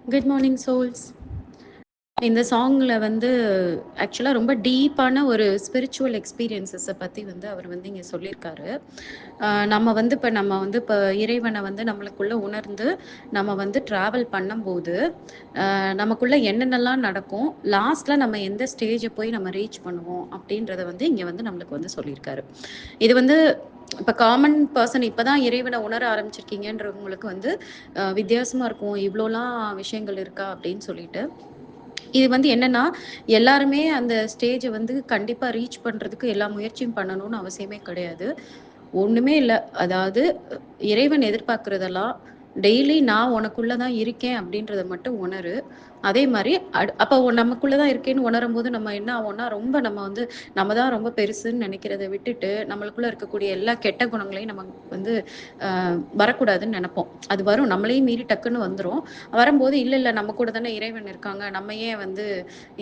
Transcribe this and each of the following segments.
Good morning souls. இந்த சாங்ல வந்து ஆக்சுவலா ரொம்ப டீப்பான ஒரு ஸ்பிரிச்சுவல் எக்ஸ்பீரியன்ஸஸை பத்தி வந்து அவர் வந்து இங்க சொல்லியிருக்காரு. நம்ம வந்து இப்ப இறைவனை வந்து நம்மளுக்குள்ள உணர்ந்து நம்ம வந்து டிராவல் பண்ணும்போது நமக்குள்ள என்னென்னலாம் நடக்கும், லாஸ்ட்ல நம்ம எந்த ஸ்டேஜை போய் நம்ம ரீச் பண்ணுவோம் அப்படின்றத வந்து இங்க வந்து நம்மளுக்கு வந்து சொல்லியிருக்காரு. இது வந்து இப்போ காமன் பர்சன் இப்பதான் இறைவனை உணர ஆரம்பிச்சிருக்கீங்கன்றவங்களுக்கு வந்து வித்தியாசமா இருக்கும். இவ்வளோலாம் விஷயங்கள் இருக்கா அப்படின்னு சொல்லிட்டு. இது வந்து என்னன்னா, எல்லாருமே அந்த ஸ்டேஜ வந்து கண்டிப்பா ரீச் பண்றதுக்கு எல்லா முயற்சியும் பண்ணணும்னு அவசியமே கிடையாது. ஒண்ணுமே இல்ல. அதாவது இறைவன் எதிர்பார்க்கிறதெல்லாம் டெய்லி நான் உனக்குள்ள தான் இருக்கேன் அப்படின்றத மட்டும் உணரு. அதே மாரி அப்ப நமக்குள்ள தான் இருக்கேன்னு உணரும்போது நம்ம என்ன ஆவோம்னா, ரொம்ப நம்ம தான் ரொம்ப பெருசுன்னு நெனைக்கிறத விட்டுட்டு, நம்மளுக்குள்ள இருக்கக்கூடிய எல்லா கெட்ட குணங்களையும் நம்ம வந்து வரக்கூடாதுன்னு நெனைப்போம். அது வரும். நம்மளையும் மீறி டக்குன்னு வந்துரும். வரும்போது இல்ல நம்ம கூட தானே இறைவன் இருக்காங்க. நம்ம ஏன் வந்து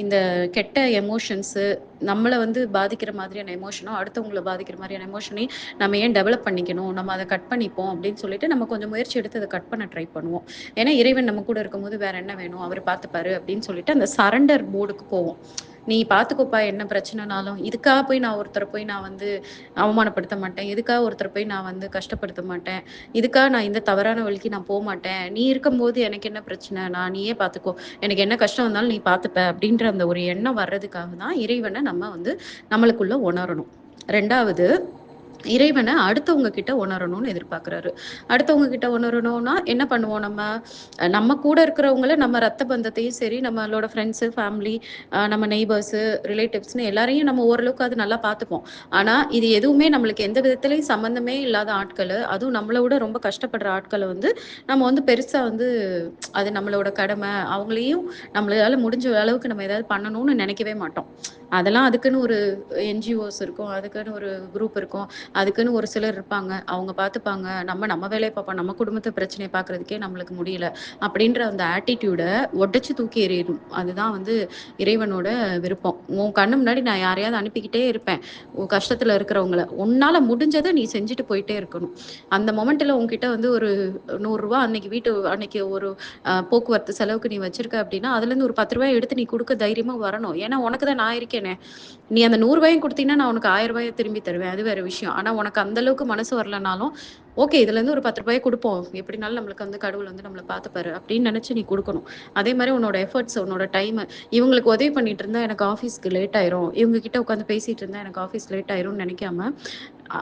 இந்த கெட்ட எமோஷன்ஸு நம்மள வந்து பாதிக்கிற மாதிரியான எமோஷனோ, அடுத்தவங்கள பாதிக்கிற மாதிரியான எமோஷனையும் நம்ம ஏன் டெவலப் பண்ணிக்கணும்? நம்ம அத கட் பண்ணிப்போம் அப்படின்னு சொல்லிட்டு நம்ம கொஞ்சம் முயற்சி எடுத்து அத கட் பண்ண ட்ரை பண்ணுவோம். ஏன்னா இறைவன் நம்ம கூட இருக்கும்போது வேற என்ன வேணும்? அவரு பார்த்துப்பாரு அப்படின்னு சொல்லிட்டு அந்த சரண்டர் மோடுக்கு போவோம். நீ பார்த்துக்கோப்பா என்ன பிரச்சனைனாலும். இதுக்காக போய் நான் வந்து அவமானப்படுத்த மாட்டேன். இதுக்காக ஒருத்தர போய் நான் வந்து கஷ்டப்படுத்த மாட்டேன். இதுக்காக நான் இந்த தவறான வழிக்கு நான் போமாட்டேன். நீ இருக்கும்போது எனக்கு என்ன பிரச்சனை? நீயே பார்த்துக்கோ. எனக்கு என்ன கஷ்டம் வந்தாலும் நீ பார்த்துப்ப. அப்படின்ற அந்த ஒரு எண்ணம் வர்றதுக்காக தான் இறைவன நம்ம வந்து நம்மளுக்குள்ள உணரணும். 2வது இறைவன அடுத்தவங்க கிட்ட உணரணும்னு எதிர்பார்க்கிறாரு. அடுத்தவங்க கிட்ட உணரணும்னா என்ன பண்ணுவோம் நம்ம? நம்ம கூட இருக்கிறவங்கள நம்ம ரத்த பந்தத்தையும் சரி, நம்மளோட ஃப்ரெண்ட்ஸு, ஃபேமிலி, நம்ம நெய்பர்ஸு, ரிலேட்டிவ்ஸ்ன்னு எல்லாரையும் நம்ம ஓரளவுக்காவது நல்லா பார்த்துப்போம். ஆனா, இது எதுவுமே நம்மளுக்கு எந்த விதத்திலயும் சம்மந்தமே இல்லாத ஆட்களு, அதுவும் நம்மள விட ரொம்ப கஷ்டப்படுற ஆட்கள வந்து நம்ம வந்து பெருசா வந்து அது நம்மளோட கடமை. அவங்களையும் நம்மளால முடிஞ்ச அளவுக்கு நம்ம ஏதாவது பண்ணணும்னு நெனைக்கவே மாட்டோம். அதெல்லாம் அதுக்குன்னு ஒரு என்ஜிஓஸ் இருக்கும். அதுக்குன்னு ஒரு குரூப் இருக்கும். அதுக்குன்னு ஒரு சிலர் இருப்பாங்க. அவங்க பார்த்துப்பாங்க. நம்ம வேலைய பார்ப்போம். நம்ம குடும்பத்து பிரச்சனைய பார்க்குறதுக்கே நம்மளுக்கு முடியல. அப்படின்ற அந்த ஆட்டிட்யூட உடைச்சு தூக்கி எறியணும். அதுதான் வந்து இறைவனோட விருப்பம். உன் கண்ணு முன்னாடி நான் யாரையாவது அனுப்பிக்கிட்டே இருப்பேன். உன் கஷ்டத்துல இருக்கிறவங்கள. உன்னால முடிஞ்சத நீ செஞ்சுட்டு போயிட்டே இருக்கணும். அந்த மொமெண்ட்ல உன்கிட்ட வந்து ஒரு ரூ. 100 அன்னைக்கு ஒரு போக்குவரத்து செலவுக்கு நீ வச்சிருக்க அப்படின்னா, அதுலேருந்து ஒரு ரூ. 10 எடுத்து நீ குடுக்க தைரியமா வரணும். ஏன்னா உனக்கு தான் நான் இருக்கேனே. நீ அந்த ரூ. 100 குடுத்தீன்னா, நான் உனக்கு ரூ. 1000 திரும்பி தருவேன். அது வேற விஷயம். ஆனா உனக்கு அந்த அளவுக்கு மனசு வரலனாலும், ஓகே இதுலேருந்து ஒரு ரூ. 10 குடுப்போம். எப்படினாலும் நம்மளுக்கு வந்து கடவுள் வந்து நம்மள பார்த்துப்பாரு அப்படின்னு நெனச்சு நீ குடுக்கணும். அதே மாரி உன்னோட எஃபர்ட்ஸ், உன்னோட டைமு இவங்களுக்கு உதவி பண்ணிட்டு இருந்தா எனக்கு ஆஃபீஸ்க்கு லேட் ஆயிரும். இவங்க கிட்ட உட்காந்து பேசிட்டு இருந்தா எனக்கு ஆஃபீஸ் லேட் ஆயிரும்னு நெனைக்காம,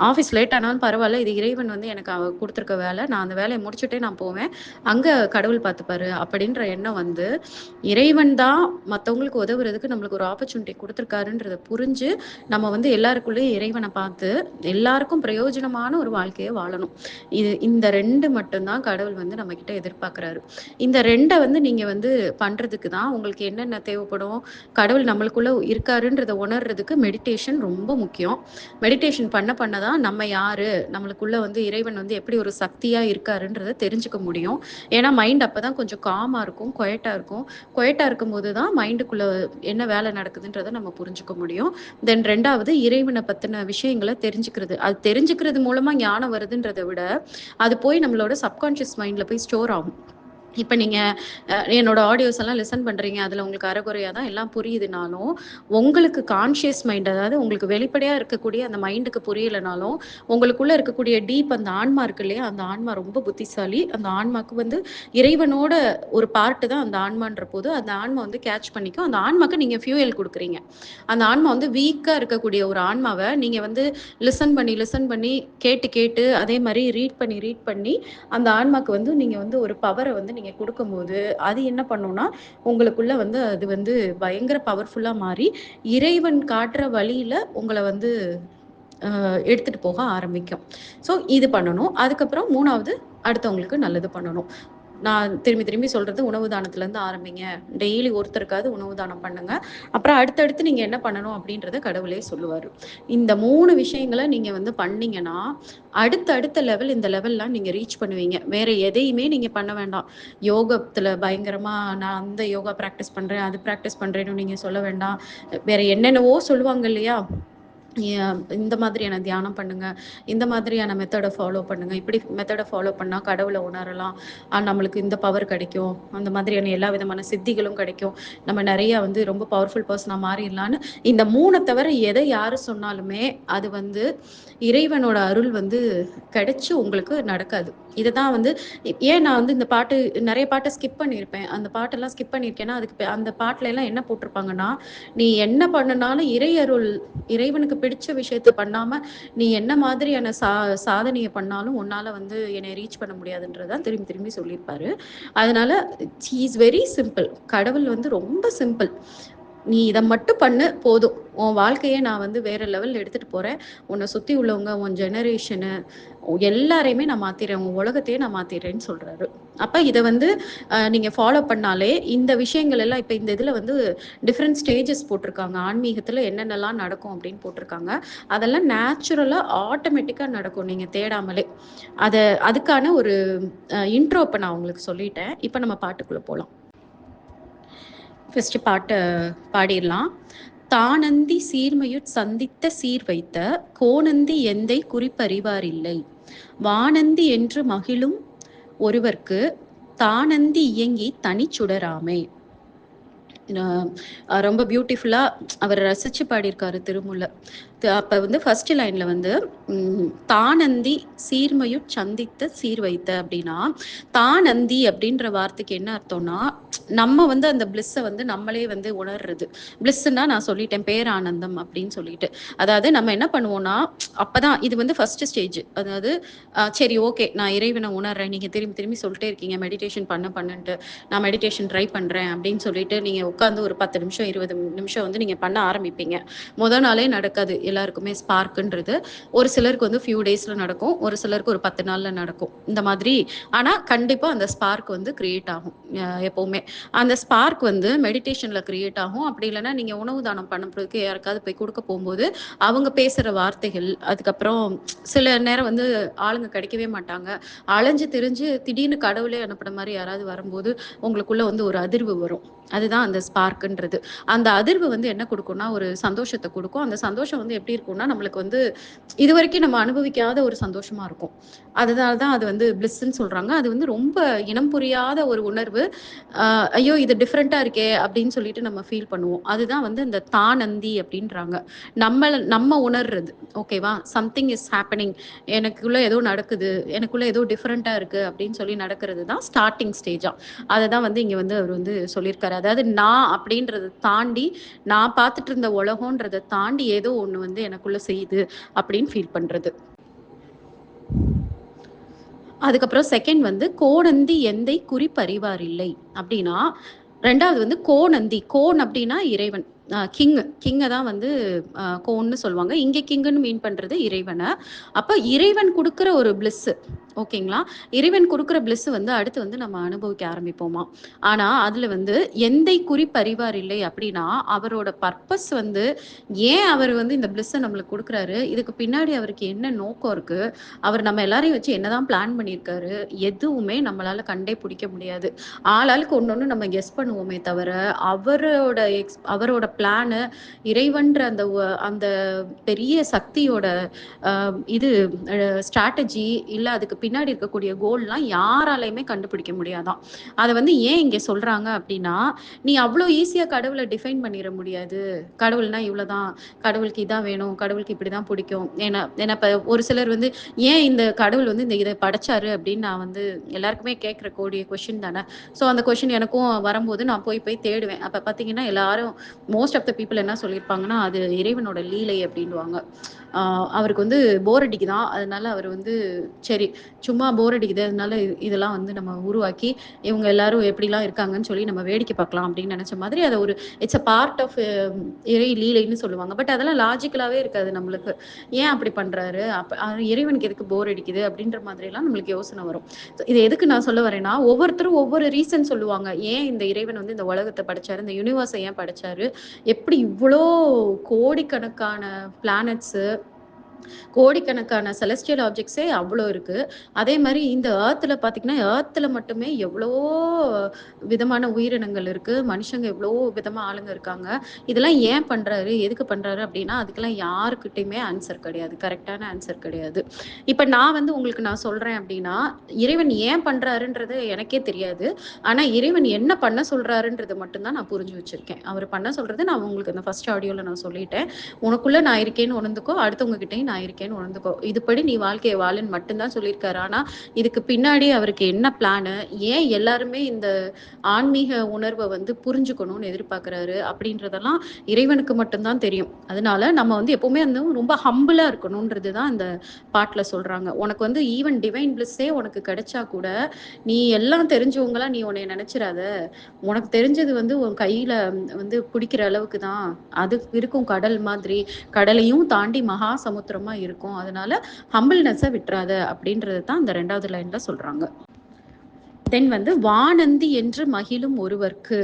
ஆஃபீஸ் லேட் ஆனாலும் பரவால்ல. இது இறைவன் வந்து எனக்கு குடுத்துருக்க வேல. நான் அந்த வேலைய முடிச்சுட்டே நான் போவேன். அங்க கடவுள் பார்த்துப்பாரு அப்படின்ற எண்ணம் வந்து, இறைவன் தான் மத்தவங்களுக்கு உதவுறதுக்கு நம்மளுக்கு ஒரு ஆப்பர்ச்சுனிட்டி குடுத்துருக்காருன்றத புரிஞ்சு, நம்ம வந்து எல்லாருக்குள்ளயும் இறைவன பார்த்து, எல்லாருக்கும் பிரயோஜனமான ஒரு வாழ்க்கைய வாழணும். இந்த 2 மட்டும் தான் கடவுள் வந்து நம்மகிட்ட எதிர்பார்க்குறாரு. இந்த 2 வந்து நீங்க வந்து பண்றதுக்கு தான் உங்களுக்கு என்னென்ன தேவைப்படும்? கடவுள் நம்மளுக்குள்ள இருக்காருன்றத உணர்றதுக்கு மெடிடேஷன் ரொம்ப முக்கியம். மெடிடேஷன் பண்ண தான் நம்ம யாரு? நம்மளுக்குள்ள வந்து இறைவன் வந்து எப்படி ஒரு சக்தியா இருக்காருன்றத தெரிஞ்சுக்க முடியும். ஏன்னா மைண்ட் அப்பதான் கொஞ்சம் காமா இருக்கும், குயட்டா இருக்கும். குயட்டா இருக்கும்போது தான் மைண்டுக்குள்ள என்ன வேலை நடக்குதுன்றத நம்ம புரிஞ்சுக்க முடியும். தென் 2வது இறைவன பத்தின விஷயங்கள தெரிஞ்சுக்கிறது. அது தெரிஞ்சுக்கிறது மூலமா ஞானம் வருதுன்றத விட, அது போய் நம்மளோட சப்கான்ஷியஸ் மைண்ட்ல போய் ஸ்டோர் ஆகும். இப்ப நீங்க என்னோட ஆடியோஸ் எல்லாம் லிசன் பண்றீங்க. அதுல உங்களுக்கு அரைகுறையா தான் எல்லாம் புரியுதுனாலும், உங்களுக்கு கான்ஷியஸ் மைண்ட் அதாவது உங்களுக்கு வெளிப்படையா இருக்கக்கூடிய அந்த மைண்டுக்கு புரியலனாலும், உங்களுக்குள்ள இருக்கக்கூடிய டீப் அந்த ஆன்மா இருக்கு இல்லையா? அந்த ஆன்மா ரொம்ப புத்திசாலி. அந்த ஆன்மாக்கு வந்து இறைவனோட ஒரு பார்ட் தான் அந்த ஆன்மான்ற போது, அந்த ஆன்மா வந்து கேட்ச் பண்ணிக்கும். அந்த ஆன்மாக்கு நீங்க ஃபியூயல் குடுக்குறீங்க. அந்த ஆன்மா வந்து வீக்கா இருக்கக்கூடிய ஒரு ஆன்மாவ நீங்க வந்து லிசன் பண்ணி கேட்டு அதே மாரி ரீட் பண்ணி அந்த ஆன்மாக்கு வந்து நீங்க வந்து ஒரு பவர வந்து நீங்க குடுக்கும்போது, அது என்ன பண்ணும்னா, உங்களுக்குள்ள வந்து அது வந்து பயங்கர பவர்ஃபுல்லா மாறி, இறைவன் காட்டுற வழியில உங்கள வந்து எடுத்துட்டு போக ஆரம்பிக்கும். ஸோ இது பண்ணணும். அதுக்கப்புறம் 3வது அடுத்தவங்களுக்கு நல்லது பண்ணணும். நான் திரும்பி திரும்பி சொல்றது உணவு தானத்துலேருந்து ஆரம்பிங்க. டெய்லி ஒருத்தருக்காவது உணவு தானம் பண்ணுங்க. அப்புறம் அடுத்தடுத்து நீங்க என்ன பண்ணணும் அப்படின்றத கடவுளே சொல்லுவாரு. இந்த 3 விஷயங்கள நீங்க வந்து பண்ணீங்கன்னா, அடுத்த லெவல் இந்த லெவல்லாம் நீங்க ரீச் பண்ணுவீங்க. வேற எதையுமே நீங்க பண்ண வேண்டாம். யோகத்துல பயங்கரமா நான் அந்த யோகா பிராக்டிஸ் பண்றேன், அது பிராக்டிஸ் பண்றேன்னு நீங்க சொல்ல வேண்டாம். வேற என்னென்னவோ சொல்லுவாங்க இல்லையா? இந்த மாதிரியான தியானம் பண்ணுங்க, இந்த மாதிரியான மெத்தட ஃபாலோ பண்ணுங்க, இப்படி மெத்தட ஃபாலோ பண்ணா கடவுள உணரலாம், நம்மளுக்கு இந்த பவர் கிடைக்கும், அந்த மாதிரியான எல்லா விதமான சித்திகளும் கிடைக்கும், நம்ம நிறைய வந்து ரொம்ப பவர்ஃபுல் பர்சனா மாறிடலான்னு இந்த 3 தவிர எதை யாரு சொன்னாலுமே அது வந்து இறைவனோட அருள் வந்து கிடைச்சு உங்களுக்கு நடக்காது. இதுதான் வந்து ஏன் நான் வந்து இந்த பாட்டு நிறைய பாட்டை ஸ்கிப் பண்ணியிருப்பேன். அந்த பாட்டெல்லாம் ஸ்கிப் பண்ணியிருக்கேன்னா அதுக்கு அந்த பாட்டுல எல்லாம் என்ன போட்டிருப்பாங்கன்னா, நீ என்ன பண்ணுனாலும் இறை அருள், இறைவனுக்கு பிடிச்ச விஷயத்த பண்ணாம நீ என்ன மாதிரியான சாதனையை பண்ணாலும் உன்னால வந்து என்னை ரீச் பண்ண முடியாதுன்றதான் திரும்பி திரும்பி சொல்லியிருப்பாரு. அதனால இஸ் வெரி சிம்பிள். கடவுள் வந்து ரொம்ப சிம்பிள். நீ இதை மட்டும் பண்ணு போதும், உன் வாழ்க்கையை நான் வந்து வேற லெவல்ல எடுத்துட்டு போறேன், உன்னை சுத்தி உள்ளவங்க, உன் ஜெனரேஷனு எல்லாரையுமே நான் மாத்திடுறேன், உன் உலகத்தையே நான் மாத்திடுறேன்னு சொல்றாரு. அப்ப இதை வந்து நீங்க ஃபாலோ பண்ணாலே இந்த விஷயங்கள் எல்லாம் இப்ப இந்த இதுல வந்து டிஃப்ரெண்ட் ஸ்டேஜஸ் போட்டிருக்காங்க. ஆன்மீகத்துல என்னென்னலாம் நடக்கும் அப்படின்னு போட்டிருக்காங்க. அதெல்லாம் நேச்சுரலா ஆட்டோமேட்டிக்கா நடக்கும் நீங்க தேடாமலே. அதுக்கான ஒரு இன்ட்ரோ இப்ப நான் உங்களுக்கு சொல்லிட்டேன். இப்ப நம்ம பாட்டுக்குள்ள போலாம். ஃபர்ஸ்ட் பாட்டை பாடிடலாம். தானந்தி சீர்மையுட் சந்தித்த சீர் வைத்த கோணந்தி எந்தை குறிப்பறிவார் இல்லை, வானந்தி என்று மகிழும் ஒருவர்க்கு தானந்தி இயங்கி தனிச்சுடராமே. ரொம்ப பியூட்டிஃபுல்லா அவர் ரசிச்சு பாடியிருக்காரு திருமூல. அப்ப வந்து ஃபர்ஸ்ட் லைன்ல வந்து தானந்தி சீர்மையுட் சந்தித்த சீர் வைத்த அப்படின்னா, தானந்தி அப்படின்ற வார்த்தைக்கு என்ன அர்த்தம்னா, நம்ம வந்து அந்த பிளிஸ்ஸை வந்து நம்மளே வந்து உணர்றது. பிளிஸ்ன்னா நான் சொல்லிட்டேன் பேரானந்தம் அப்படின்னு சொல்லிட்டு. அதாவது நம்ம என்ன பண்ணுவோம்னா, அப்பதான் இது வந்து ஃபர்ஸ்ட் ஸ்டேஜ். அதாவது சரி ஓகே நான் இறைவனை உணர்றேன், நீங்க திரும்பி திரும்பி சொல்லிட்டே இருக்கீங்க மெடிடேஷன் பண்ணுன்ட்டு, நான் மெடிடேஷன் ட்ரை பண்றேன் அப்படின்னு சொல்லிட்டு நீங்க உட்காந்து ஒரு 10 நிமிஷம் 20 நிமிஷம் வந்து நீங்க பண்ண ஆரம்பிப்பீங்க. முதல் நாளே நடக்காது எல்லாருக்குமே ஸ்பார்க்குன்றது. ஒரு சிலருக்கு வந்து ஃபியூ டேஸ்ல நடக்கும், ஒரு சிலருக்கு ஒரு 10 நாள்ல நடக்கும் இந்த மாதிரி. ஆனா கண்டிப்பா அந்த ஸ்பார்க் வந்து கிரியேட் ஆகும். எப்பவுமே அந்த ஸ்பார்க் வந்து மெடிடேஷன்ல கிரியேட் ஆகும். அப்படி இல்லைன்னா நீங்க உணவு தானம் பண்ணுறதுக்கு யாருக்காவது போய் கொடுக்க போகும்போது அவங்க பேசுற வார்த்தைகள், அதுக்கப்புறம் சில நேரம் வந்து ஆளுங்க கிடைக்கவே மாட்டாங்க, அலைஞ்சு திரிஞ்சு திடீர்னு கடவுளே அனுப்புன மாதிரி யாராவது வரும்போது உங்களுக்குள்ள வந்து ஒரு அதிர்வு வரும். அதுதான் அந்த ஸ்பார்க்குன்றது. அந்த அதிர்வு வந்து என்ன கொடுக்கும்னா ஒரு சந்தோஷத்தை கொடுக்கும். அந்த சந்தோஷம் வந்து எப்படி இருக்கும்னா நம்மளுக்கு வந்து இதுவரைக்கும் நம்ம அனுபவிக்காத ஒரு சந்தோஷமா இருக்கும். அதனால தான் அது வந்து பிளிஸ்ன்னு சொல்றாங்க. அது வந்து ரொம்ப இனம் புரியாத ஒரு உணர்வு. ஐயோ இது டிஃப்ரெண்டா இருக்கே அப்படின்னு சொல்லிட்டு நம்ம ஃபீல் பண்ணுவோம். அதுதான் வந்து இந்த தானந்தி அப்படின்றாங்க. நம்ம உணர்றது. ஓகேவா, சம்திங் இஸ் ஹேப்பனிங், எனக்குள்ள ஏதோ நடக்குது, எனக்குள்ள ஏதோ டிஃப்ரெண்டா இருக்கு அப்படின்னு சொல்லி நடக்கிறது தான் ஸ்டார்டிங் ஸ்டேஜா. அதை தான் வந்து இங்க வந்து அவர் வந்து சொல்லியிருக்காரு. அதாவது நான் அப்படின்றத தாண்டி, நான் பார்த்துட்டு இருந்த உலகம்ன்றதை தாண்டி ஏதோ ஒண்ணு வந்து எனக்குள்ள செய்யுது அப்படின்னு ஃபீல் பண்றது. அதுக்கப்புறம் செகண்ட் வந்து கோணந்தி எந்தை குறிப்பறிவார் இல்லை அப்படின்னா, ரெண்டாவது வந்து கோணந்தி, கோன் அப்படின்னா இறைவன், கிங்கை தான் வந்து கோன்னு சொல்லுவாங்க. இங்கே கிங்குன்னு மீன் பண்றது இறைவனை. அப்ப இறைவன் கொடுக்குற ஒரு பிளிஸ், ஓகேங்களா, இறைவன் கொடுக்குற பிளிஸ் வந்து அடுத்து வந்து நம்ம அனுபவிக்க ஆரம்பிப்போமா. ஆனா அதுல வந்து எந்தை குறிப்பறிவார் இல்லை அப்படின்னா, அவரோட பர்பஸ் வந்து ஏன் அவர் வந்து இந்த பிளிஸ்ஸை நம்மளுக்கு கொடுக்குறாரு, இதுக்கு பின்னாடி அவருக்கு என்ன நோக்கம் இருக்கு, அவர் நம்ம எல்லாரையும் வச்சு என்னதான் பிளான் பண்ணியிருக்காரு, எதுவுமே நம்மளால கண்டே பிடிக்க முடியாது. ஆளாளுக்கு ஒன்னொன்னு நம்ம கெஸ் பண்ணுவோமே தவிர, அவரோட பிளானு, இறைவன்ற அந்த பெரிய சக்தியோட இது ஸ்ட்ராட்டஜி, இல்ல அதுக்கு பின்னாடி இருக்கக்கூடிய கோல்லாம் யாராலையுமே கண்டுபிடிக்க முடியாதான். அதை வந்து ஏன் இங்க சொல்றாங்க அப்படின்னா, நீ அவ்வளோ ஈஸியா கடவுளை டிஃபைன் பண்ணிட முடியாது. கடவுள்னா இவ்வளவுதான், கடவுளுக்கு இதான் வேணும், கடவுளுக்கு இப்படிதான் பிடிக்கும். ஏன்னா இப்ப ஒரு சிலர் வந்து ஏன் இந்த கடவுள் வந்து இந்த இதை படைச்சாரு அப்படின்னு நான் வந்து எல்லாருக்குமே கேட்கிற கூடிய கொஸ்டின் தானே. ஸோ அந்த கொஸ்டின் எனக்கும் வரும்போது நான் போய் போய் தேடுவேன். அப்ப பாத்தீங்கன்னா எல்லாரும் மோஸ்ட் ஆஃப் த பீப்புள் என்ன சொல்லியிருப்பாங்கன்னா, அது இறைவனோட லீலை அப்படின்வாங்க. அவருக்கு வந்து போர் அடிக்குதான், அதனால அவர் வந்து சரி சும்மா போர் அடிக்குது, அதனால இதெல்லாம் வந்து நம்ம உருவாக்கி இவங்க எல்லாரும் எப்படிலாம் இருக்காங்கன்னு சொல்லி நம்ம வேடிக்கை பார்க்கலாம் அப்படின்னு நினைச்ச மாதிரி அதை ஒரு இட்ஸ் அ பார்ட் ஆஃப் இறை லீலைன்னு சொல்லுவாங்க. பட் அதெல்லாம் லாஜிக்கலாவே இருக்காது நம்மளுக்கு. ஏன் அப்படி பண்றாரு, இறைவனுக்கு எதுக்கு போர் அடிக்குது அப்படின்ற மாதிரி எல்லாம் நம்மளுக்கு யோசனை வரும். இது எதுக்கு நான் சொல்ல வரேன்னா, ஒவ்வொருத்தரும் ஒவ்வொரு ரீசன் சொல்லுவாங்க. ஏன் இந்த இறைவன் வந்து இந்த உலகத்தை படைச்சாரு, இந்த யூனிவர்ஸை ஏன் படைச்சாரு, எப்படி இவ்வளோ கோடிக்கணக்கான பிளானட்ஸு, கோடிக்கணக்கான செலஸ்டியல் ஆப்ஜெக்ட்ஸே அவ்வளோ இருக்கு. அதே மாரி இந்த எர்த்ல பார்த்தீங்கன்னா, எர்த்ல மட்டுமே எவ்வளவோ விதமான உயிரினங்கள் இருக்கு. மனுஷங்க எவ்வளவோ விதமா ஆளுங்க இருக்காங்க. இதெல்லாம் ஏன் பண்றாரு? எதுக்கு பண்றாரு? அப்டின்னா, அதுக்கெல்லாம் யாருக்கிட்டயுமே ஆன்சர் கிடையாது. கரெக்ட்டான ஆன்சர் கிடையாது. இப்ப நான் வந்து உங்களுக்கு நான் சொல்றேன் அப்டின்னா, இறைவன் ஏன் பண்றாருன்றது எனக்கே தெரியாது. ஆனா, இறைவன் என்ன பண்ண சொல்றாருன்றத மட்டும் தான் நான் புரிஞ்சு வச்சிருக்கேன். அவரு பண்ண சொல்றது நான் உங்களுக்கு அந்த ஃபர்ஸ்ட் ஆடியோல நான் சொல்லிட்டேன். உனக்குள்ள நான் இருக்கேன்னு உணர்ந்துக்கோ, அடுத்தவங்க கிட்டயும் நான் இருக்கேன்னு உணர்ந்துக்கோ. இதுபடி நீ வாழ்க்கைய வாழுன்னு மட்டும் தான் சொல்லியிருக்காரு. ஆனா, இதுக்கு பின்னாடி அவருக்கு என்ன பிளானு? ஏன் எல்லாருமே இந்த ஆன்மீக உணர்வ வந்து புரிஞ்சுக்கணும்னு எதிர்பார்க்குறாரு? அப்படின்றதெல்லாம் இறைவனுக்கு மட்டும் தான் தெரியும். அதனால நம்ம வந்து எப்பவுமே வந்து ரொம்ப ஹம்பிளா இருக்கணும்ன்றது தான் இந்த பாட்டுல சொல்றாங்க. உனக்கு வந்து ஈவன் டிவைன் பிளிஸ்ஸே உனக்கு கிடைச்சா கூட, நீ எல்லாம் தெரிஞ்சவங்களா நீ உன்னைய நெனச்சிராத. உனக்கு தெரிஞ்சது வந்து உன் கையில வந்து பிடிக்கிற அளவுக்கு தான். அது இருக்கும் கடல் மாதிரி. கடலையும் தாண்டி மகா சமுத்திரமா இருக்கும். அதனால ஹம்பிள்னஸ விட்றாத அப்படின்றது தான் இந்த 2வது லைன்ல சொல்றாங்க. தென் வந்து வானந்தி என்று மகிழும் ஒருவர்க்கு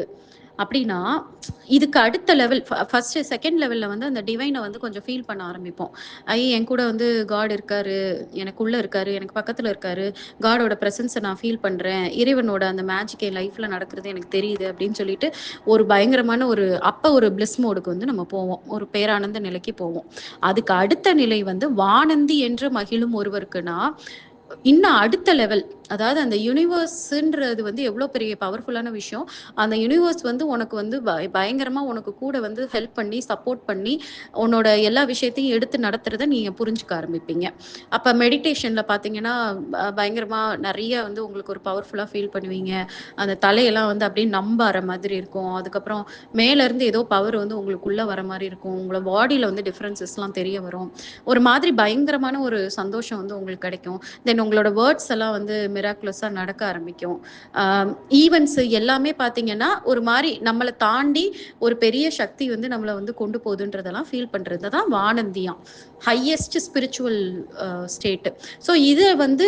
அப்படின்னா, இதுக்கு அடுத்த லெவல் ஃபர்ஸ்ட், செகண்ட் லெவல்ல வந்து அந்த டிவைன வந்து கொஞ்சம் ஃபீல் பண்ண ஆரம்பிப்போம். என் கூட வந்து காட் இருக்காரு, எனக்குள்ள இருக்காரு, எனக்கு பக்கத்துல இருக்காரு. காடோட பிரசன்ஸ நான் ஃபீல் பண்றேன். இறைவனோட அந்த மேஜிக் என் லைஃப்ல நடக்கிறது எனக்கு தெரியுது அப்படின்னு சொல்லிட்டு, ஒரு பயங்கரமான ஒரு பிளிஸ் மோடுக்கு வந்து நம்ம போவோம். ஒரு பேரானந்த நிலைக்கு போவோம். அதுக்கு அடுத்த நிலை வந்து வானந்தி என்று மகிழும் ஒருவருக்குன்னா, இன்னும் அடுத்த லெவல். அதாவது அந்த யுனிவர்ஸ்ன்றது வந்து எவ்வளோ பெரிய பவர்ஃபுல்லான விஷயம். அந்த யுனிவர்ஸ் வந்து உனக்கு வந்து பயங்கரமா உனக்கு கூட வந்து ஹெல்ப் பண்ணி, சப்போர்ட் பண்ணி, உன்னோட எல்லா விஷயத்தையும் எடுத்து நடத்துறத நீங்க புரிஞ்சுக்க ஆரம்பிப்பீங்க. அப்ப மெடிடேஷன்ல பார்த்தீங்கன்னா, பயங்கரமா நெறைய வந்து உங்களுக்கு ஒரு பவர்ஃபுல்லா ஃபீல் பண்ணுவீங்க. அந்த தலையெல்லாம் வந்து அப்படியே நம்பாற மாதிரி இருக்கும். அதுக்கப்புறம் மேலருந்து ஏதோ பவர் வந்து உங்களுக்குள்ள வர மாரி இருக்கும். உங்கள பாடியில வந்து டிஃபரன்ஸஸ்லாம் தெரிய வரும். ஒரு மாதிரி பயங்கரமான ஒரு சந்தோஷம் வந்து உங்களுக்கு கிடைக்கும். தென் உங்களோட வேர்ட்ஸ் எல்லாம் வந்து மிராக்குலஸா நடக்க ஆரம்பிக்கும். ஈவென்ட்ஸ் எல்லாமே பார்த்தீங்கன்னா, ஒரு மாரி நம்மள தாண்டி ஒரு பெரிய சக்தி வந்து நம்மள வந்து கொண்டு போகுதுன்றதெல்லாம் ஃபீல் பண்றது தான் வானந்தியாம். Highest spiritual state. ஸோ இத வந்து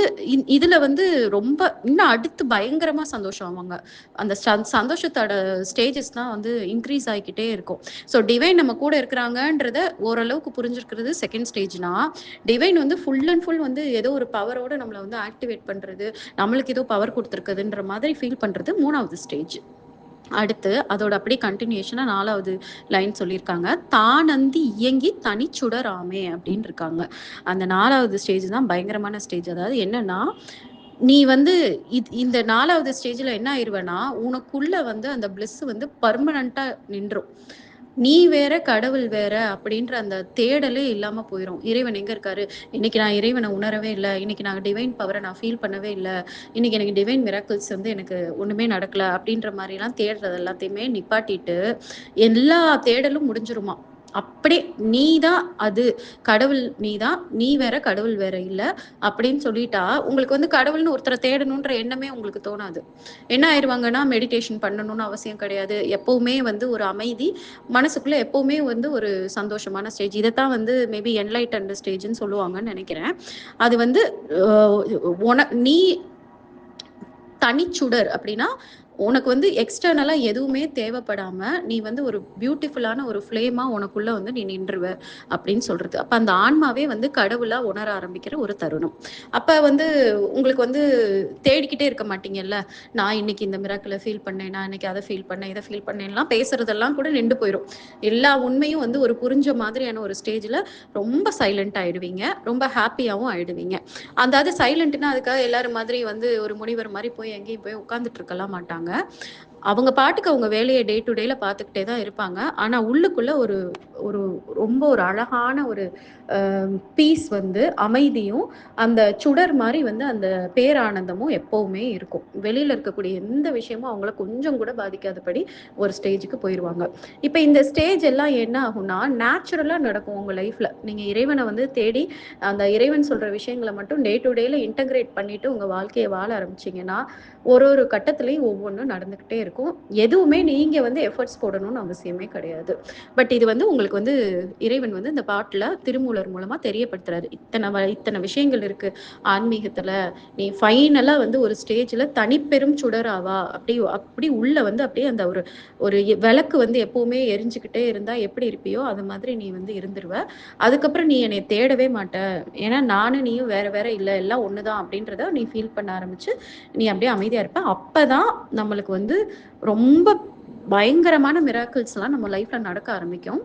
இதுல வந்து ரொம்ப இன்னும் அடுத்து பயங்கரமா சந்தோஷம் ஆவாங்க. அந்த சந்தோஷத்தோட ஸ்டேஜஸ்லாம் வந்து இன்க்ரீஸ் ஆகிக்கிட்டே இருக்கும். ஸோ டிவைன் நம்ம கூட இருக்கிறாங்கன்றத ஓரளவுக்கு புரிஞ்சிருக்கிறது செகண்ட் ஸ்டேஜ்னா, டிவைன் வந்து ஃபுல் அண்ட் ஃபுல் வந்து ஏதோ ஒரு பவரோட நம்மள வந்து ஆக்டிவேட் பண்றது, நம்மளுக்கு ஏதோ பவர் குடுத்துருக்குதுன்ற மாதிரி ஃபீல் பண்றது 3வது ஸ்டேஜ். அடுத்து அதோட அப்படியே கன்டினியூஷனா 4வது லைன் சொல்லியிருக்காங்க. "தானந்தி இயங்கி தனிச்சுடராமே" அப்படின்னு இருக்காங்க. அந்த 4வது ஸ்டேஜ் தான் பயங்கரமான ஸ்டேஜ். அதாவது என்னன்னா, நீ வந்து இந்த 4வது ஸ்டேஜ்ல என்ன ஆயிருவன்னா, உனக்குள்ள வந்து அந்த பிளிஸ் வந்து பெர்மனன்ட்டா நின்றும். நீ வேற, கடவுள் வேற அப்படின்ற அந்த தேடலே இல்லாம போயிரும். இறைவன் எங்க இருக்காரு? இன்னைக்கு நான் இறைவன உணரவே இல்ல. இன்னைக்கு நான் டிவைன் பவர நான் ஃபீல் பண்ணவே இல்ல. இன்னைக்கு எனக்கு டிவைன் மிராக்கிள்ஸ் வந்து எனக்கு ஒண்ணுமே நடக்கல அப்படின்ற மாரிலாம் தேடுறது எல்லாத்தையுமே நிப்பாட்டிட்டு, எல்லா தேடலும் முடிஞ்சிருமாம். அப்படியே நீ தான் அது. கடவுள் நீ தான். நீ வேற, கடவுள் வேற இல்ல. அப்படின்னு சொல்லிட்டா, உங்களுக்கு வந்து கடவுள்னு ஒருத்தர தேடணுன்ற எண்ணமே உங்களுக்கு தோணாது. என்ன ஆயிருவாங்கன்னா, மெடிடேஷன் பண்ணணும்னு அவசியம் கிடையாது. எப்பவுமே வந்து ஒரு அமைதி, மனசுக்குள்ள எப்பவுமே வந்து ஒரு சந்தோஷமான ஸ்டேஜ். இதத்தான் வந்து மேபி என்லைட்டன்ட் ஸ்டேஜ்ன்னு சொல்லுவாங்கன்னு நெனைக்கிறேன். அது வந்து அ நீ தனிச்சுடர் அப்படின்னா, உனக்கு வந்து எக்ஸ்டர்னலா எதுவுமே தேவைப்படாம, நீ வந்து ஒரு பியூட்டிஃபுல்லான ஒரு ஃப்ளேமா உனக்குள்ள வந்து நீ நின்றுவ அப்படின்னு சொல்றது. அப்ப அந்த ஆன்மாவே வந்து கடவுளா உணர ஆரம்பிக்கிற ஒரு தருணம். அப்ப வந்து உங்களுக்கு வந்து தேடிக்கிட்டே இருக்க மாட்டீங்கல்ல. நான் இன்னைக்கு இந்த மிராக்கிள ஃபீல் பண்ணேன், நான் இன்னைக்கு அத ஃபீல் பண்ணேன், இத ஃபீல் பண்ணேன்லாம் பேசுறதெல்லாம் கூட நின்று போயிரும். எல்லா உண்மையும் வந்து ஒரு புரிஞ்ச மாதிரியான ஒரு ஸ்டேஜ்ல ரொம்ப சைலண்ட் ஆயிடுவீங்க. ரொம்ப ஹேப்பியாவும் ஆயிடுவீங்க. அதாவது சைலண்ட்னா அதுக்காக எல்லாரும் மாதிரி வந்து ஒரு முனிவர் மாரி போய் எங்கேயும் போய் உட்கார்ந்துட்டு இருக்கலாம் மாட்டாங்க. அவங்க பாட்டுக்கு அவங்க வேலைய டே டு டேல பார்த்துக்கிட்டே தான் இருப்பாங்க. ஆனா உள்ளுக்குள்ள ஒரு ஒரு ரொம்ப ஒரு அழகான ஒரு பீஸ் வந்து அமைதியும், அந்த சுடர் மாரி வந்து அந்த பேரானந்தமும் எப்பவுமே இருக்கும். வெளியில இருக்கக்கூடிய எந்த விஷயமும் அவங்கள கொஞ்சம் கூட பாதிக்காதபடி ஒரு ஸ்டேஜ்க்கு போயிருவாங்க. இப்ப இந்த ஸ்டேஜ் எல்லாம் என்ன ஆகும்னா, நேச்சுரலா நடக்கும் உங்க லைஃப்ல. நீங்க இறைவன வந்து தேடி, அந்த இறைவன் சொல்ற விஷயங்கள மட்டும் டே டு டேல இன்டகிரேட் பண்ணிட்டு உங்க வாழ்க்கைய வாழ ஆரம்பிச்சீங்கன்னா, ஒரு ஒரு கட்டத்திலயும் ஒவ்வொன்னும் நடந்துகிட்டே இருக்கும். இருக்கும். எதுவுமே நீங்க வந்து எஃபர்ட்ஸ் போடணும்னு அவசியமே கிடையாது. பட் இது வந்து உங்களுக்கு வந்து இறைவன் வந்து இந்த பாட்டுல திருமூலர் மூலமா தெரியப்படுத்துறாரு. இத்தனை விஷயங்கள் இருக்கு ஆன்மீகத்துல. நீ ஃபைனலா வந்து ஒரு ஸ்டேஜ்ல தனிப்பெரும் சுடராவா அப்படி அப்படி உள்ள வந்து அப்படியே அந்த ஒரு ஒரு விளக்கு வந்து எப்பவுமே எரிஞ்சுக்கிட்டே இருந்தா எப்படி இருப்பியோ அது மாதிரி நீ வந்து இருந்துருவ. அதுக்கப்புறம் நீ என்னை தேடவே மாட்ட. ஏன்னா நானும் நீயும் வேற வேற இல்ல, எல்லாம் ஒண்ணுதான் அப்படின்றத நீ ஃபீல் பண்ண ஆரம்பிச்சு நீ அப்படியே அமைதியா இருப்ப. அப்பதான் நம்மளுக்கு வந்து ரொம்ப பயங்கரமான மிராக்கிள்ஸ்லாம் நம்ம லைஃப்ல நடக்க ஆரம்பிக்கும்.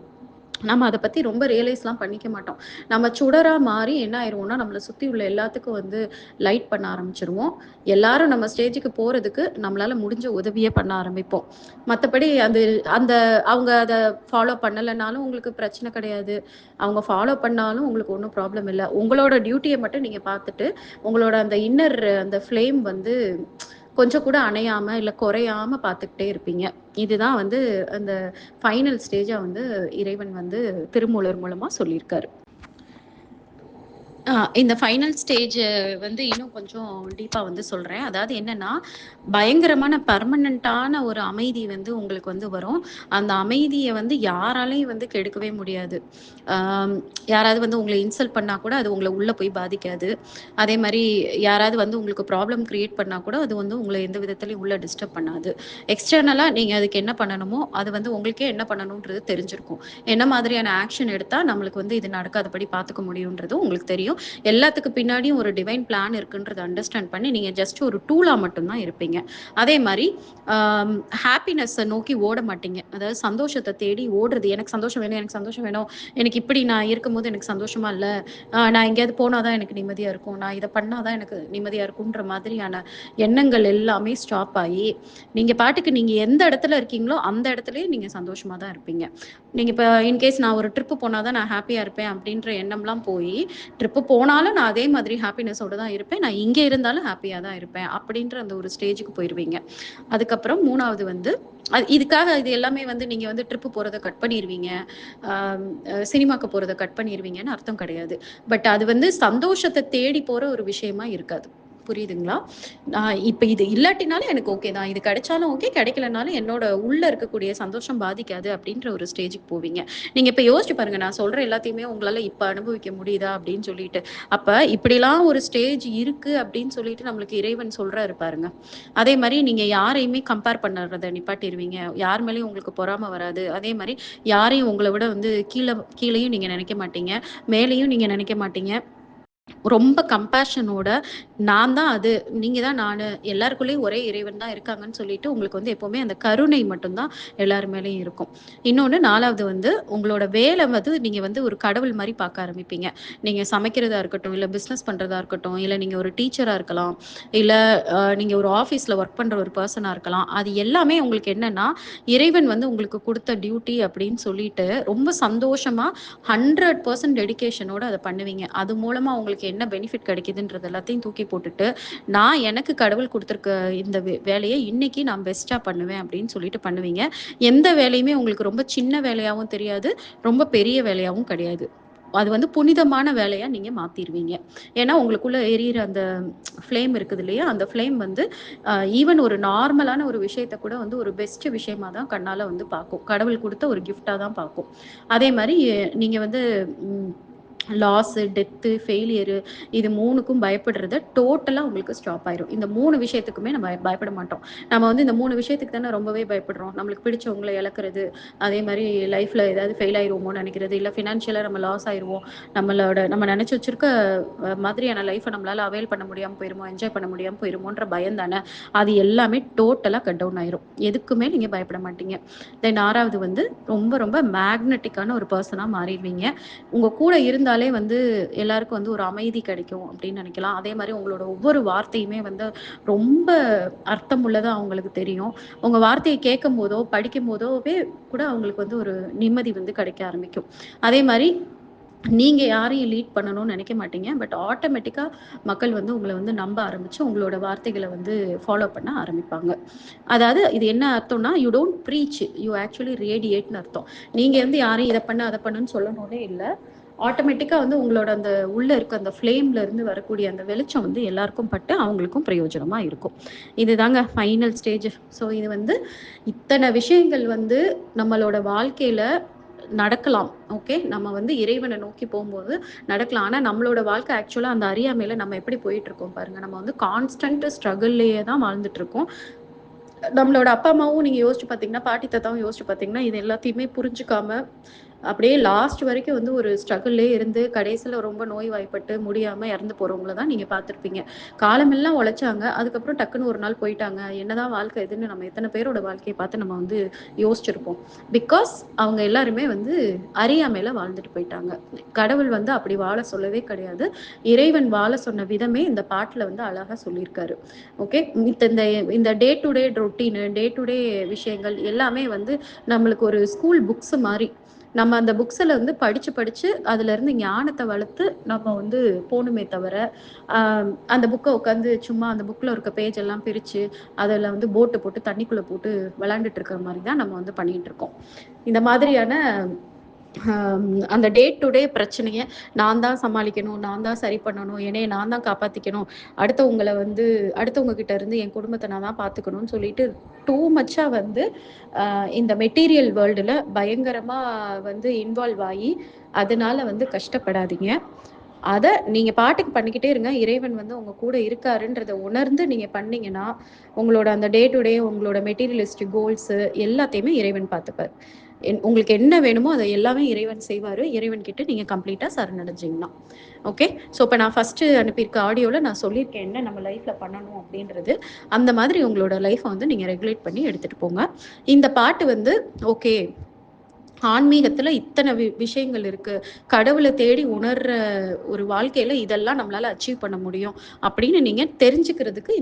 நம்ம அதை பத்தி ரொம்ப ரியலைஸ்லாம் பண்ணிக்க மாட்டோம். நம்ம சுடரா மாறி என்ன ஆயிருவோம்னா, நம்மள சுத்தி உள்ள எல்லாத்துக்கும் வந்து லைட் பண்ண ஆரம்பிச்சுருவோம். எல்லாரும் நம்ம ஸ்டேஜுக்கு போறதுக்கு நம்மளால முடிஞ்ச உதவியே பண்ண ஆரம்பிப்போம். மத்தபடி அது அந்த அவங்க அத ஃபாலோ பண்ணலனாலும் உங்களுக்கு பிரச்சனை கிடையாது. அவங்க ஃபாலோ பண்ணாலும் உங்களுக்கு ஒண்ணும் ப்ராப்ளம் இல்ல. உங்களோட டியூட்டிய மட்டும் நீங்க பார்த்துட்டு, உங்களோட அந்த இன்னர் அந்த ஃப்ளேம் வந்து கொஞ்சம் கூட அணையாம, இல்ல குறையாம பார்த்துக்கிட்டே இருப்பீங்க. இதுதான் வந்து அந்த ஃபைனல் ஸ்டேஜா வந்து இறைவன் வந்து திருமூலர் மூலமா சொல்லியிருக்காரு. இந்த ஃபைனல் ஸ்டேஜ் வந்து இன்னும் கொஞ்சம் டீப்பா வந்து சொல்றேன். அதாவது என்னன்னா, பயங்கரமான பெர்மனன்ட்டான ஒரு அமைதி வந்து உங்களுக்கு வந்து வரும். அந்த அமைதிய வந்து யாராலயும் வந்து கெடுக்கவே முடியாது. ஆம், யாராவது வந்து உங்கள இன்சல்ட் பண்ணா கூட அது உங்கள உள்ள போய் பாதிக்காது. அதே மாரி யாராவது வந்து உங்களுக்கு ப்ராப்ளம் கிரியேட் பண்ணா கூட அது வந்து உங்கள எந்த விதத்திலயும் உள்ள டிஸ்டர்ப் பண்ணாது. எக்ஸ்டர்னலா நீங்க அதுக்கு என்ன பண்ணணுமோ, அது வந்து உங்களுக்கே என்ன பண்ணணுன்றது தெரிஞ்சிருக்கும். என்ன மாதிரியான ஆக்ஷன் எடுத்தா நம்மளுக்கு வந்து இது நடக்காதபடி பார்த்துக்க முடியும்ன்றது உங்களுக்கு தெரியும். எல்லாத்துக்கு பின்னாடியும் ஒரு டிவைன் பிளான் இருக்குன்றத அண்டர்ஸ்டாண்ட் பண்ணி நீங்க ஜஸ்ட் ஒரு டூலா மட்டும் தான் இருப்பீங்க. அதே மாரி ஹாப்பினஸ்ஸ நோக்கி ஓட மாட்டீங்க. அதாவது சந்தோஷத்த தேடி ஓடுறது. எனக்கு சந்தோஷம் வேணும், எனக்கு சந்தோஷம் வேணும். எனக்கு இப்படி நான் இருக்கும்போது எனக்கு சந்தோஷமா இல்ல. நான் எங்கேயாவது போனா தான் எனக்கு நிம்மதியா இருக்கும். நான் இத பண்ணா தான் எனக்கு நிம்மதியா இருக்கும்ன்ற மாதிரியான எண்ணங்கள் எல்லாமே ஸ்டாப் ஆயி, நீங்க பாட்டுக்கு நீங்க எந்த இடத்துல இருக்கீங்களோ, அந்த இடத்துலயே நீங்க சந்தோஷமா தான் இருப்பீங்க. நீங்க இப்ப இன்கேஸ் நான் ஒரு ட்ரிப் போனா தான் நான் ஹாப்பியா இருப்பேன் அப்படின்ற எண்ணம்லாம் போயி, ட்ரிப்பு போனாலும் நான் அதே மாதிரி ஹாப்பினஸோட தான் இருப்பேன். நான் இங்க இருந்தாலும் ஹாப்பியா தான் இருப்பேன். அப்படின்ற அந்த ஒரு ஸ்டேஜுக்கு போயிருவீங்க. அதுக்கப்புறம் 3வது வந்து இதுக்காக இது எல்லாமே வந்து நீங்க வந்து ட்ரிப் போறத கட் பண்ணிருவீங்க. சினிமாக்கு போறத கட் பண்ணிருவீங்கன்னு அர்த்தம் கிடையாது. பட் அது வந்து சந்தோஷத்த தேடி போற ஒரு விஷயமா இருக்காது. புரியுதுங்களா? இப்ப இது இல்லாட்டினாலும் எனக்கு ஓகே தான். இது கிடைச்சாலும் ஓகே, கிடைக்கலனாலும் என்னோட உள்ள இருக்கக்கூடிய சந்தோஷம் பாதிக்காது அப்படின்ற ஒரு ஸ்டேஜுக்கு போவீங்க. நீங்க இப்ப யோசிச்சு பாருங்க. நான் சொல்ற எல்லாத்தையுமே உங்களால இப்ப அனுபவிக்க முடியுதா அப்படின்னு சொல்லிட்டு. அப்ப இப்படிலாம் ஒரு ஸ்டேஜ் இருக்கு அப்படின்னு சொல்லிட்டு நம்மளுக்கு இறைவன் சொல்றாரு பாருங்க. அதே மாரி நீங்க யாரையுமே கம்பேர் பண்ணறத நிப்பாட்டிருவீங்க. யார் மேலயும் உங்களுக்கு பொறாம வராது. அதே மாரி யாரையும் உங்கள விட வந்து கீழயும் நீங்க நினைக்க மாட்டீங்க. மேலயும் நீங்க நினைக்க மாட்டீங்க. ரொம்ப கம்பேஷனோட நான் தான் அது, நீங்க தான் நானு, எல்லாருக்குள்ளயும் ஒரே இறைவன் தான் இருக்காங்கன்னு சொல்லிட்டு உங்களுக்கு வந்து எப்பவுமே அந்த கருணை மட்டும் தான் எல்லார் மேலயும் இருக்கும். இன்னொன்னு 4வது வந்து உங்களோட வேலை வந்து நீங்க வந்து ஒரு கடவுள் மாரி பார்க்க ஆரம்பிப்பீங்க. நீங்க சமைக்கிறதா இருக்கட்டும், இல்ல பிசினஸ் பண்றதா இருக்கட்டும், இல்ல நீங்க ஒரு டீச்சரா இருக்கலாம், இல்ல நீங்க ஒரு ஆஃபீஸ்ல ஒர்க் பண்ற ஒரு பெர்சனா இருக்கலாம். அது எல்லாமே உங்களுக்கு என்னன்னா, இறைவன் வந்து உங்களுக்கு குடுத்த டியூட்டி அப்படின்னு சொல்லிட்டு ரொம்ப சந்தோஷமா 100% டெடிகேஷனோட அத பண்ணுவீங்க. அது மூலமா உங்களுக்கு என்ன பெனிஃபிட் கிடைக்குதுன்றது எல்லாத்தையும் தூக்கி போட்டுட்டு, நான் எனக்கு கடவுள் குடுத்துருக்க இந்த வேலைய இன்னைக்கு நான் பெஸ்ட்டா பண்ணுவேன் அப்படின்னு சொல்லிட்டு பண்ணுவீங்க. எந்த வேலையுமே உங்களுக்கு ரொம்ப சின்ன வேலையாவும் தெரியாது. ரொம்ப பெரிய வேலையாவும் கிடையாது. அது வந்து புனிதமான வேலையா நீங்க மாத்திருவீங்க. ஏன்னா, உங்களுக்குள்ள எரியிற அந்த ஃப்ளேம் இருக்குது இல்லையா? அந்த ஃப்ளேம் வந்து ஈவன் ஒரு நார்மலான ஒரு விஷயத்த கூட வந்து ஒரு பெஸ்ட் விஷயமா தான் கண்ணால வந்து பார்க்கும். கடவுள் குடுத்த ஒரு கிஃப்ட்டா தான் பார்க்கும். அதே மாரி நீங்க வந்து ம் லாஸு, டெத்து, ஃபெயிலியரு இது 3க்கும் பயப்படுறத டோட்டலா உங்களுக்கு ஸ்டாப் ஆயிரும். இந்த 3 விஷயத்துக்குமே நம்ம பயப்பட மாட்டோம். நம்ம வந்து இந்த 3 விஷயத்துக்கு தானே ரொம்பவே பயப்படுறோம். நம்மளுக்கு பிடிச்சவங்கள இழக்கிறது, அதே மாரி லைஃப்ல ஏதாவது ஃபெயில் ஆயிருவோமோன்னு நெனைக்கிறது, இல்ல ஃபினான்ஷியலா நம்ம லாஸ் ஆயிருவோம். நம்ம நெனச்சு வச்சிருக்க மாதிரியான லைஃப்ப நம்மளால அவைல் பண்ண முடியாம போயிருமோ, என்ஜாய் பண்ண முடியாம போயிருமோன்ற பயம் தானே. அது எல்லாமே டோட்டலா கட் டவுன் ஆயிரும். எதுக்குமே நீங்க பயப்பட மாட்டீங்க. தென் 6வது வந்து ரொம்ப ரொம்ப மேக்னெட்டிக்கான ஒரு பெர்சனா மாறிருவீங்க. உங்க கூட இருந்தாலே வந்து எல்லாருக்கும் வந்து ஒரு அமைதி கிடைக்கும் அப்படின்னு நினைக்கலாம். அதே மாரி உங்களோட ஒவ்வொரு வார்த்தையுமே வந்து ரொம்ப அர்த்தமுள்ளதா அவங்களுக்கு தெரியும். உங்க வார்த்தைய கேட்கும்போதோ, படிக்கும்போதோவே கூட அவங்களுக்கு வந்து ஒரு நிம்மதி வந்து கிடைக்க ஆரம்பிக்கும். அதே மாரி நீங்க யாரையும் லீட் பண்ணணும்னு நினைக்க மாட்டீங்க. பட் ஆட்டோமேட்டிக்கா மக்கள் வந்து உங்கள வந்து நம்ப ஆரம்பிச்சு, உங்களோட வார்த்தைகள வந்து ஃபாலோ பண்ண ஆரம்பிப்பாங்க. அதாவது இது என்ன அர்த்தம்னா, you don't breathe, you actually ரேடியேட்ன்னு அர்த்தம். நீங்க வந்து யாரையும் இத பண்ணு, அத பண்ணுன்னு சொல்லணும்னே இல்ல. ஆட்டோமேட்டிக்கா வந்து உங்களோட அந்த உள்ள இருக்க அந்த ஃப்ளேம்ல இருந்து வரக்கூடிய அந்த வெளிச்சம் வந்து எல்லாருக்கும் பட்டு அவங்களுக்கும் பிரயோஜனமா இருக்கும். இதுதாங்க ஃபைனல் ஸ்டேஜ். ஸோ இது வந்து இத்தன விஷயங்கள் வந்து நம்மளோட வாழ்க்கையில நடக்கலாம். ஓகே. நம்ம வந்து இறைவன நோக்கி போம்போது நடக்கலாம். ஆனா நம்மளோட வாழ்க்கை ஆக்சுவலா அந்த அறியாமையில நம்ம எப்படி போயிட்டுருக்கோம் பாருங்க. நம்ம வந்து கான்ஸ்டன்ட் ஸ்ட்ரகிள்லயே தான் வாழ்ந்துட்டுருக்கோம். நம்மளோட அப்பா, அம்மாவும் நீங்க யோசிச்சு பார்த்தீங்கன்னா, பாட்டி, தாத்தாவும் யோசிச்சு பார்த்தீங்கன்னா, இது எல்லாத்தையுமே புரிஞ்சுக்காம, அப்படியே லாஸ்ட் வரைக்கும் வந்து ஒரு ஸ்ட்ரகிள்லயே இருந்து, கடைசில ரொம்ப நோய்வாய்ப்பட்டு, முடியாம இறந்து போறவங்கள தான் நீங்க பார்த்துருப்பீங்க. காலமெல்லாம் உழைச்சாங்க. அதுக்கப்புறம் டக்குன்னு ஒரு நாள் போயிட்டாங்க. என்னதான் வாழ்க்கை இதுன்னு நம்ம எத்தன பேரோட வாழ்க்கைய பார்த்து நம்ம வந்து யோசிச்சிருப்போம். பிகாஸ் அவங்க எல்லாருமே வந்து அறியாமையில வாழ்ந்துட்டு போயிட்டாங்க. கடவுள் வந்து அப்படி வாழ சொல்லவே கிடையாது. இறைவன் வாழ சொன்ன விதமே இந்த பாட்டுல வந்து அழகா சொல்லியிருக்காரு. ஓகே. இந்த இந்த day to day routine, day to day விஷயங்கள் எல்லாமே வந்து நம்மளுக்கு ஒரு ஸ்கூல் புக்ஸ் மாரி. நம்ம அந்த புக்ஸ்ல வந்து படிச்சு, படிச்சு அதுலருந்து ஞானத்த வளர்த்து நம்ம வந்து போணுமே தவிர, அ அந்த புக்க உட்காந்து சும்மா அந்த புக்ல இருக்க பேஜ் எல்லாம் பிரிச்சு, அதுல வந்து போட்ட போட்டு தண்ணிக்குள்ள போட்டு விளையாண்டுட்டு இருக்கிற மாரி தான் நம்ம வந்து பண்ணிட்டு இருக்கோம். இந்த மாதிரியான அந்த டே டு டே பிரச்சனைய நான் தான் சமாளிக்கணும், நான் தான் சரி பண்ணணும், என்னைய நான் தான் காப்பாத்திக்கணும், அடுத்தவங்கள வந்து அடுத்தவங்க கிட்ட இருந்து என் குடும்பத்த நான் தான் பார்த்துக்கணும்னு சொல்லிட்டு டூ மச்சா வந்து இந்த மெட்டீரியல் வேர்ல்டுல பயங்கரமா வந்து இன்வால்வ் ஆயி, அதனால வந்து கஷ்டப்படாதீங்க. அத நீங்க பாட்டுக்கு பண்ணிக்கிட்டே இருங்க. இறைவன் வந்து உங்க கூட இருக்காருன்றத உணர்ந்து நீங்க பண்ணீங்கன்னா, உங்களோட அந்த டே டு டே உங்களோட மெட்டீரியலிஸ்டிக் கோல்ஸு எல்லாத்தையுமே இறைவன் பார்த்துப்பார். உங்களுக்கு என்ன வேணுமோ அத எல்லாமே இறைவன் செய்வாரு. இறைவன் கிட்ட நீங்க கம்ப்ளீட்டா சரணடைஞ்சீங்கன்னா. ஓகே. ஸோ இப்ப நான் ஃபர்ஸ்ட்டு அனுப்பியிருக்க ஆடியோல நான் சொல்லியிருக்கேன் என்ன நம்ம லைஃப்ல பண்ணணும் அப்படின்றது. அந்த மாதிரி உங்களோட லைஃப்ப வந்து நீங்க ரெகுலேட் பண்ணி எடுத்துட்டு போங்க. இந்த பாட்டு வந்து ஓகே. ஆன்மீகத்துல இத்தன விஷயங்கள் இருக்கு. கடவுள தேடி உணர்ற ஒரு வாழ்க்கையில இதெல்லாம் நம்மளால அச்சீவ் பண்ண முடியும் அப்படின்னு நீங்க தெரிஞ்சுக்கிறதுக்கு